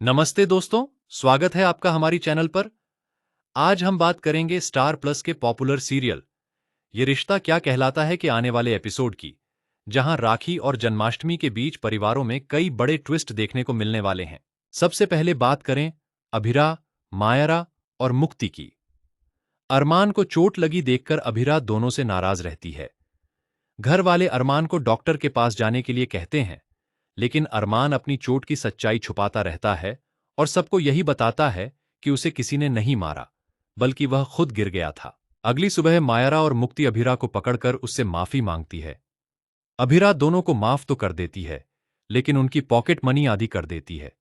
नमस्ते दोस्तों, स्वागत है आपका हमारी चैनल पर। आज हम बात करेंगे स्टार प्लस के पॉपुलर सीरियल ये रिश्ता क्या कहलाता है के आने वाले एपिसोड की, जहां राखी और जन्माष्टमी के बीच परिवारों में कई बड़े ट्विस्ट देखने को मिलने वाले हैं। सबसे पहले बात करें अभिरा, मायरा और मुक्ति की। अरमान को चोट लगी देखकर अभिरा दोनों से नाराज रहती है। घर वाले अरमान को डॉक्टर के पास जाने के लिए कहते हैं, लेकिन अरमान अपनी चोट की सच्चाई छुपाता रहता है और सबको यही बताता है कि उसे किसी ने नहीं मारा, बल्कि वह खुद गिर गया था। अगली सुबह मायरा और मुक्ति अभिरा को पकड़कर उससे माफी मांगती है। अभिरा दोनों को माफ तो कर देती है, लेकिन उनकी पॉकेट मनी आधी कर देती है।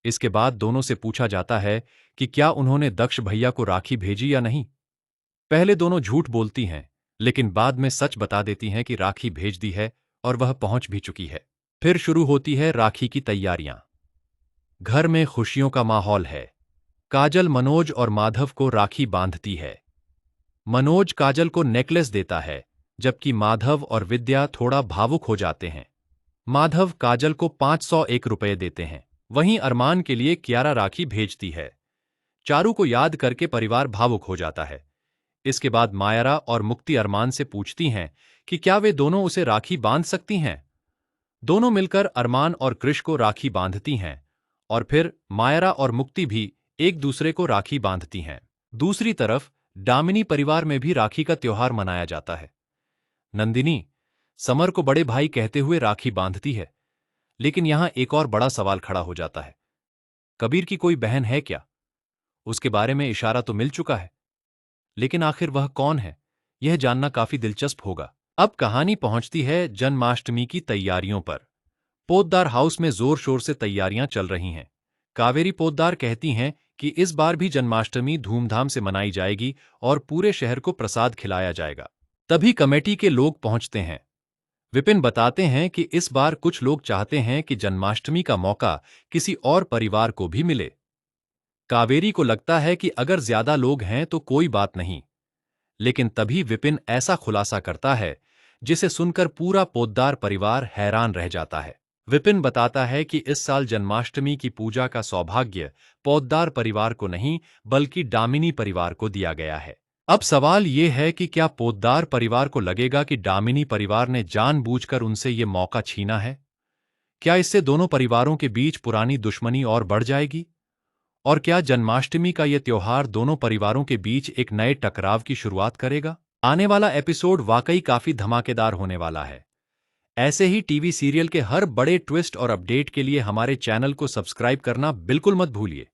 इसके बाद दोनों से पूछा जाता है कि क्या उन्होंने दक्ष भैया को राखी भेजी या नहीं। पहले दोनों झूठ बोलती हैं, लेकिन बाद में सच बता देती हैं कि राखी भेज दी है और वह पहुंच भी चुकी है। फिर शुरू होती है राखी की तैयारियां। घर में खुशियों का माहौल है। काजल मनोज और माधव को राखी बांधती है। मनोज काजल को नेकलेस देता है, जबकि माधव और विद्या थोड़ा भावुक हो जाते हैं। माधव काजल को 501 रुपये देते हैं। वहीं अरमान के लिए कियारा राखी भेजती है। चारू को याद करके परिवार भावुक हो जाता है। इसके बाद मायरा और मुक्ति अरमान से पूछती हैं कि क्या वे दोनों उसे राखी बांध सकती हैं। दोनों मिलकर अरमान और कृष को राखी बांधती हैं और फिर मायरा और मुक्ति भी एक दूसरे को राखी बांधती हैं। दूसरी तरफ डामिनी परिवार में भी राखी का त्योहार मनाया जाता है। नंदिनी समर को बड़े भाई कहते हुए राखी बांधती है, लेकिन यहां एक और बड़ा सवाल खड़ा हो जाता है। कबीर की कोई बहन है क्या? उसके बारे में इशारा तो मिल चुका है, लेकिन आखिर वह कौन है, यह जानना काफी दिलचस्प होगा। अब कहानी पहुंचती है जन्माष्टमी की तैयारियों पर। पोद्दार हाउस में जोर शोर से तैयारियां चल रही हैं। कावेरी पोद्दार कहती हैं कि इस बार भी जन्माष्टमी धूमधाम से मनाई जाएगी और पूरे शहर को प्रसाद खिलाया जाएगा। तभी कमेटी के लोग पहुंचते हैं। विपिन बताते हैं कि इस बार कुछ लोग चाहते हैं कि जन्माष्टमी का मौका किसी और परिवार को भी मिले। कावेरी को लगता है कि अगर ज्यादा लोग हैं तो कोई बात नहीं, लेकिन तभी विपिन ऐसा खुलासा करता है जिसे सुनकर पूरा पोद्दार परिवार हैरान रह जाता है। विपिन बताता है कि इस साल जन्माष्टमी की पूजा का सौभाग्य पोद्दार परिवार को नहीं, बल्कि डामिनी परिवार को दिया गया है। अब सवाल ये है कि क्या पोद्दार परिवार को लगेगा कि डामिनी परिवार ने जानबूझकर उनसे ये मौका छीना है? क्या इससे दोनों परिवारों के बीच पुरानी दुश्मनी और बढ़ जाएगी? और क्या जन्माष्टमी का यह त्योहार दोनों परिवारों के बीच एक नए टकराव की शुरुआत करेगा? आने वाला एपिसोड वाकई काफी धमाकेदार होने वाला है। ऐसे ही टीवी सीरियल के हर बड़े ट्विस्ट और अपडेट के लिए हमारे चैनल को सब्सक्राइब करना बिल्कुल मत भूलिए।